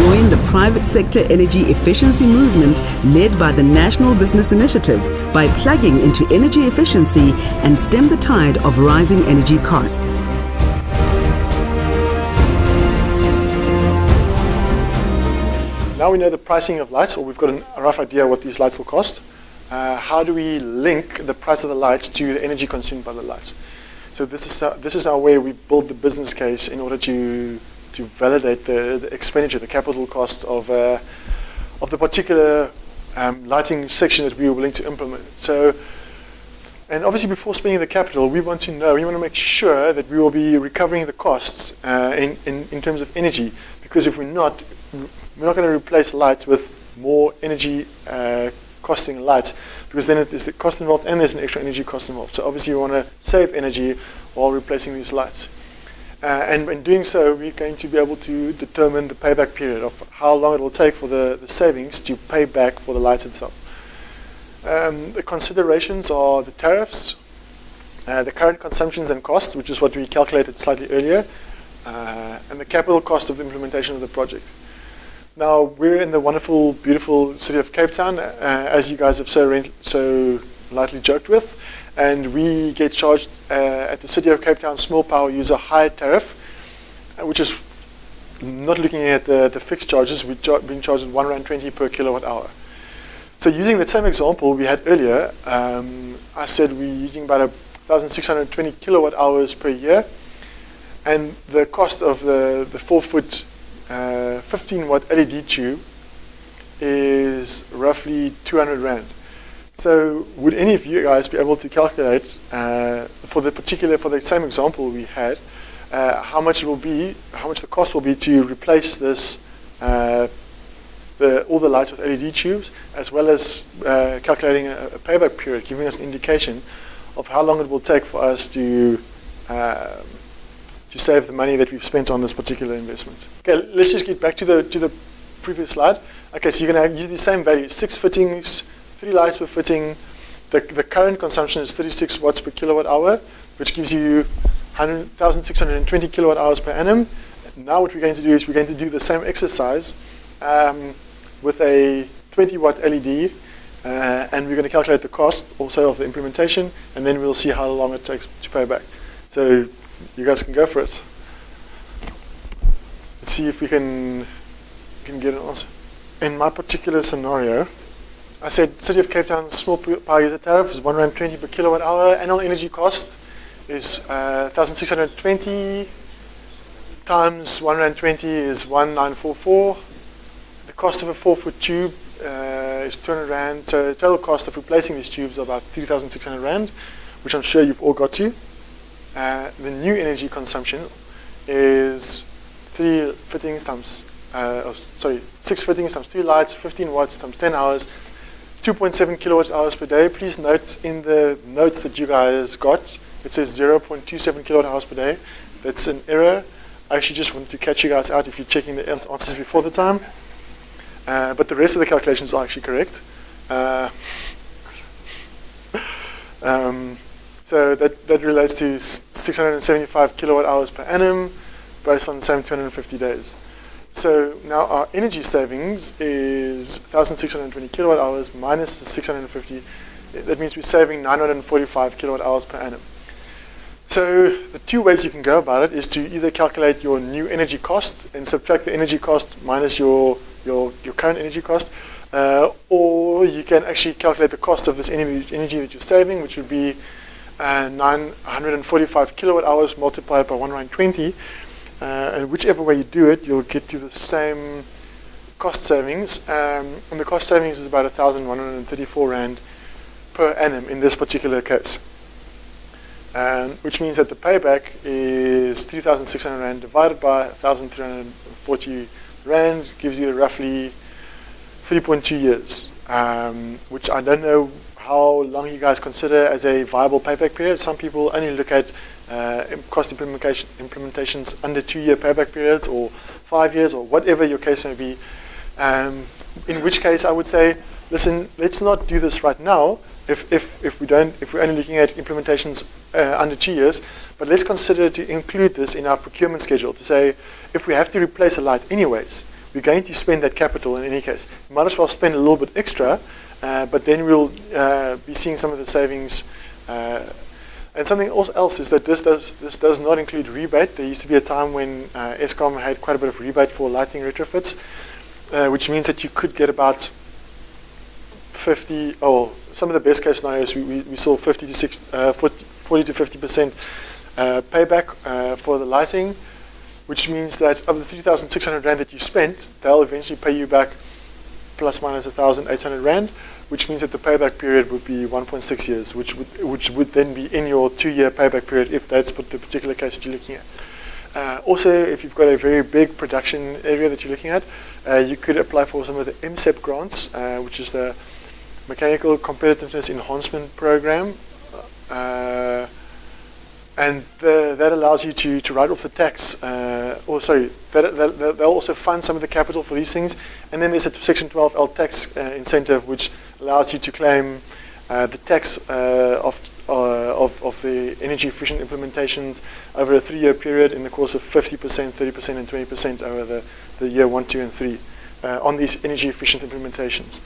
Join the private sector energy efficiency movement led by the National Business Initiative by plugging into energy efficiency and stem the tide of rising energy costs. Now we know the pricing of lights, or we've got a rough idea what these lights will cost. How do we link the price of the lights to the energy consumed by the lights? So this is our way we build the business case in order to validate the expenditure, the capital cost of the particular lighting section that we are willing to implement. So, and obviously before spending the capital, we want to make sure that we will be recovering the costs in terms of energy, because if we're not going to replace lights with more energy costing lights, because then there's the cost involved and there's an extra energy cost involved. So obviously we want to save energy while replacing these lights. And in doing so, we're going to be able to determine the payback period of how long it will take for the savings to pay back for the lights itself. The considerations are the tariffs, the current consumptions and costs, which is what we calculated slightly earlier, and the capital cost of the implementation of the project. Now, we're in the wonderful, beautiful city of Cape Town, as you guys have so lightly joked with. And we get charged at the City of Cape Town small power user high tariff, which is not looking at the fixed charges. We're being charged at R1.20 per kilowatt hour. So using the same example we had earlier, I said we're using about 1,620 kilowatt hours per year, and the cost of the 4-foot 15-watt LED tube is roughly 200 Rand. So would any of you guys be able to calculate for the same example we had, how much the cost will be to replace this all the lights with LED tubes, as well as calculating a payback period, giving us an indication of how long it will take for us to save the money that we've spent on this particular investment. Okay, let's just get back to the previous slide. Okay, so you're going to use the same value: 6 fittings, 3 lights per fitting. The current consumption is 36 watts per kilowatt hour, which gives you 1,620 kilowatt hours per annum. Now what we're going to do is we're going to do the same exercise with a 20-watt LED, and we're going to calculate the cost also of the implementation, and then we'll see how long it takes to pay back. So you guys can go for it. Let's see if we can get an answer. In my particular scenario, I said City of Cape Town small power user tariff is R1.20 per kilowatt hour. Annual energy cost is 1,620 times R1.20 is 1,944. The cost of a 4-foot tube is 200 Rand. So the total cost of replacing these tubes is about 3,600 Rand, which I'm sure you've all got to. The new energy consumption is 6 fittings times 3 lights, 15 watts times 10 hours, 2.7 kilowatt hours per day. Please note in the notes that you guys got, it says 0.27 kilowatt hours per day. That's an error. I actually just wanted to catch you guys out if you're checking the answers before the time. But the rest of the calculations are actually correct. So that relates to 675 kilowatt hours per annum based on the same 250 days. So now our energy savings is 1,620 kilowatt hours minus the 650. That means we're saving 945 kilowatt hours per annum. So the two ways you can go about it is to either calculate your new energy cost and subtract the energy cost minus your current energy cost, or you can actually calculate the cost of this energy that you're saving, which would be 945 kilowatt hours multiplied by R1.20. And whichever way you do it, you'll get to the same cost savings. And the cost savings is about 1,134 Rand per annum in this particular case. Which means that the payback is 3,600 Rand divided by 1,340 Rand, gives you roughly 3.2 years, which I don't know how long you guys consider as a viable payback period. Some people only look at cost implementations under 2-year payback periods or 5 years or whatever your case may be. In which case I would say, listen, let's not do this right now if we're only looking at implementations under 2 years, but let's consider to include this in our procurement schedule to say if we have to replace a light anyways, we're going to spend that capital in any case. You might as well spend a little bit extra, but then we'll be seeing some of the savings. And something else is that this does not include rebate. There used to be a time when Eskom had quite a bit of rebate for lighting retrofits, which means that you could get about 50, or some of the best case scenarios, we saw 40 to 50% payback for the lighting, which means that of the 3,600 Rand that you spent, they'll eventually pay you back plus minus 1,800 Rand, which means that the payback period would be 1.6 years, which would then be in your 2-year payback period if that's the particular case that you're looking at. Also, if you've got a very big production area that you're looking at, you could apply for some of the MSEP grants, which is the Mechanical Competitiveness Enhancement Program. And that allows you to write off the tax, they'll also fund some of the capital for these things. And then there's a Section 12L tax incentive, which allows you to claim the tax of the energy efficient implementations over a 3-year period in the course of 50%, 30%, and 20% over the year 1, 2, and 3 on these energy efficient implementations.